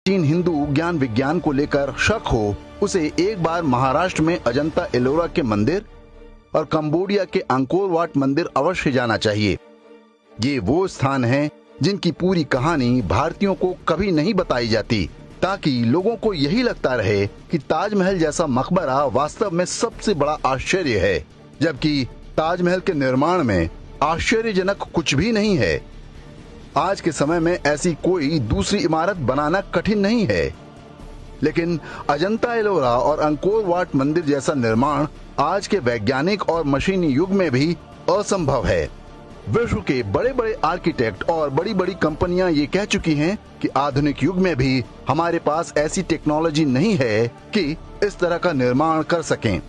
प्राचीन हिंदू ज्ञान विज्ञान को लेकर शक हो, उसे एक बार महाराष्ट्र में अजंता एलोरा के मंदिर और कंबोडिया के अंकोर वाट मंदिर अवश्य जाना चाहिए। ये वो स्थान हैं जिनकी पूरी कहानी भारतीयों को कभी नहीं बताई जाती, ताकि लोगों को यही लगता रहे कि ताजमहल जैसा मकबरा वास्तव में सबसे बड़ा आश्चर्य है, जबकि ताजमहल के निर्माण में आश्चर्यजनक कुछ भी नहीं है। आज के समय में ऐसी कोई दूसरी इमारत बनाना कठिन नहीं है, लेकिन अजंता एलोरा और अंकोर वाट मंदिर जैसा निर्माण आज के वैज्ञानिक और मशीनी युग में भी असंभव है। विश्व के बड़े बड़े आर्किटेक्ट और बड़ी बड़ी कंपनियां ये कह चुकी हैं कि आधुनिक युग में भी हमारे पास ऐसी टेक्नोलॉजी नहीं है कि इस तरह का निर्माण कर सकें।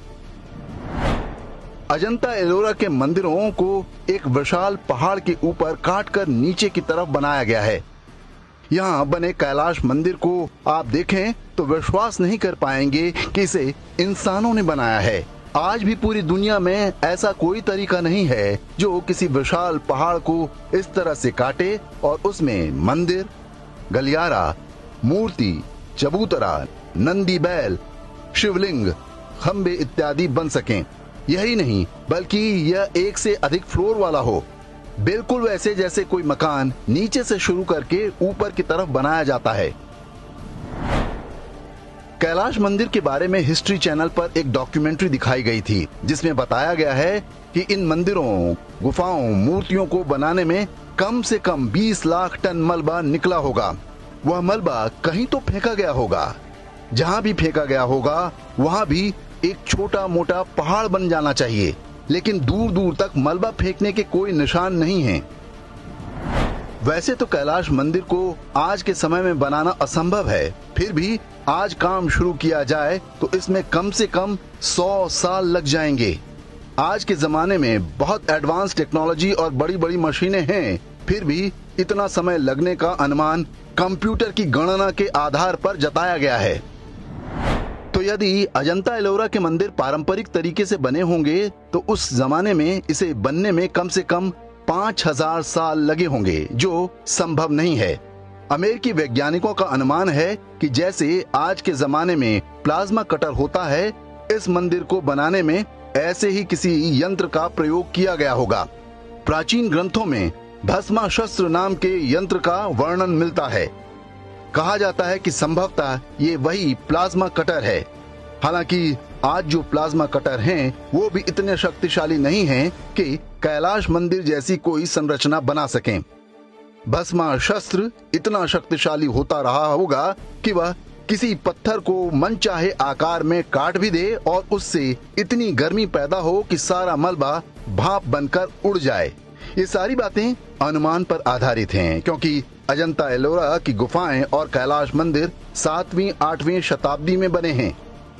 अजंता एलोरा के मंदिरों को एक विशाल पहाड़ के ऊपर काटकर नीचे की तरफ बनाया गया है। यहाँ बने कैलाश मंदिर को आप देखें तो विश्वास नहीं कर पाएंगे कि इसे इंसानों ने बनाया है। आज भी पूरी दुनिया में ऐसा कोई तरीका नहीं है जो किसी विशाल पहाड़ को इस तरह से काटे और उसमें मंदिर, गलियारा, मूर्ति, चबूतरा, नंदी बैल, शिवलिंग, खंबे इत्यादि बन सकें। यही नहीं बल्कि यह एक से अधिक फ्लोर वाला हो, बिल्कुल वैसे जैसे कोई मकान नीचे से शुरू करके ऊपर की तरफ बनाया जाता है। कैलाश मंदिर के बारे में हिस्ट्री चैनल पर एक डॉक्यूमेंट्री दिखाई गई थी, जिसमें बताया गया है कि इन मंदिरों, गुफाओं, मूर्तियों को बनाने में कम से कम 20 लाख टन मलबा निकला होगा। वह मलबा कहीं तो फेंका गया होगा। जहां भी फेंका गया होगा वहां भी एक छोटा मोटा पहाड़ बन जाना चाहिए, लेकिन दूर दूर तक मलबा फेंकने के कोई निशान नहीं है। वैसे तो कैलाश मंदिर को आज के समय में बनाना असंभव है, फिर भी आज काम शुरू किया जाए तो इसमें कम से कम 100 साल लग जाएंगे। आज के जमाने में बहुत एडवांस टेक्नोलॉजी और बड़ी बड़ी मशीनें हैं, फिर भी इतना समय लगने का अनुमान कंप्यूटर की गणना के आधार पर जताया गया है। तो यदि अजंता एलोरा के मंदिर पारंपरिक तरीके से बने होंगे तो उस जमाने में इसे बनने में कम से कम 5000 साल लगे होंगे, जो संभव नहीं है। अमेरिकी वैज्ञानिकों का अनुमान है कि जैसे आज के जमाने में प्लाज्मा कटर होता है, इस मंदिर को बनाने में ऐसे ही किसी यंत्र का प्रयोग किया गया होगा। प्राचीन ग्रंथों में भस्माशस्त्र नाम के यंत्र का वर्णन मिलता है। कहा जाता है कि संभवतः ये वही प्लाज्मा कटर है। हालांकि आज जो प्लाज्मा कटर हैं, वो भी इतने शक्तिशाली नहीं हैं कि कैलाश मंदिर जैसी कोई संरचना बना सकें। भस्माशस्त्र इतना शक्तिशाली होता रहा होगा कि वह किसी पत्थर को मनचाहे आकार में काट भी दे और उससे इतनी गर्मी पैदा हो कि सारा मलबा भाप बनकर उड़ जाए। ये सारी बातें अनुमान पर आधारित हैं, क्योंकि अजंता एलोरा की गुफाएं और कैलाश मंदिर 7वीं-8वीं शताब्दी में बने हैं।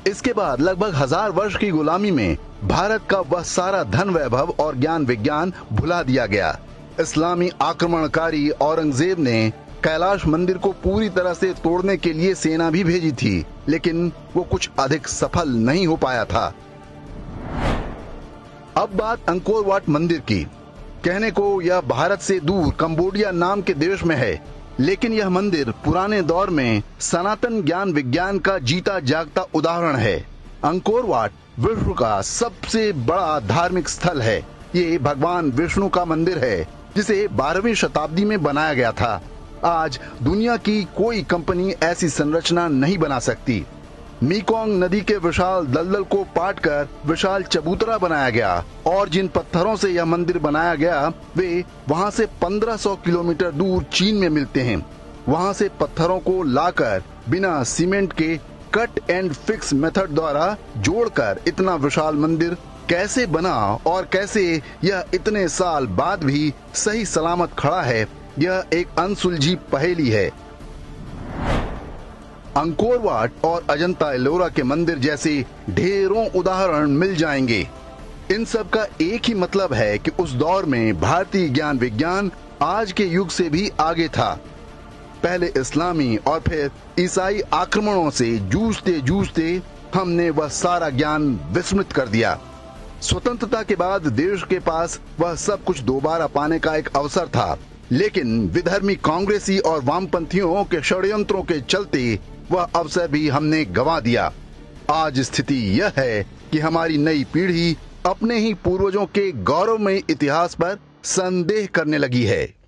इसके बाद लगभग 1000 वर्ष की गुलामी में भारत का वह सारा धन वैभव और ज्ञान विज्ञान भुला दिया गया। इस्लामी आक्रमणकारी औरंगजेब ने कैलाश मंदिर को पूरी तरह से तोड़ने के लिए सेना भी भेजी थी, लेकिन वो कुछ अधिक सफल नहीं हो पाया था। अब बात अंकोर वाट मंदिर की। कहने को यह भारत से दूर कंबोडिया नाम के देश में है, लेकिन यह मंदिर पुराने दौर में सनातन ज्ञान विज्ञान का जीता जागता उदाहरण है। अंकोर वाट विश्व का सबसे बड़ा धार्मिक स्थल है। ये भगवान विष्णु का मंदिर है, जिसे 12वीं शताब्दी में बनाया गया था। आज दुनिया की कोई कंपनी ऐसी संरचना नहीं बना सकती। मीकोंग नदी के विशाल दलदल को पाटकर विशाल चबूतरा बनाया गया और जिन पत्थरों से यह मंदिर बनाया गया वे वहां से 1500 किलोमीटर दूर चीन में मिलते हैं। वहां से पत्थरों को लाकर बिना सीमेंट के कट एंड फिक्स मेथड द्वारा जोड़कर इतना विशाल मंदिर कैसे बना और कैसे यह इतने साल बाद भी सही सलामत खड़ा है, यह एक अनसुलझी पहेली है। अंकोर वाट और अजंता एलोरा के मंदिर जैसे ढेरों उदाहरण मिल जाएंगे। इन सब का एक ही मतलब है कि उस दौर में भारतीय ज्ञान विज्ञान आज के युग से भी आगे था। पहले इस्लामी और फिर ईसाई आक्रमणों से जूझते जूझते हमने वह सारा ज्ञान विस्मृत कर दिया। स्वतंत्रता के बाद देश के पास वह सब कुछ दोबारा पाने का एक अवसर था, लेकिन विधर्मी कांग्रेसी और वामपंथियों के षड्यंत्रों के चलते वह अवसर भी हमने गंवा दिया। आज स्थिति यह है कि हमारी नई पीढ़ी अपने ही पूर्वजों के गौरवमयी इतिहास पर संदेह करने लगी है।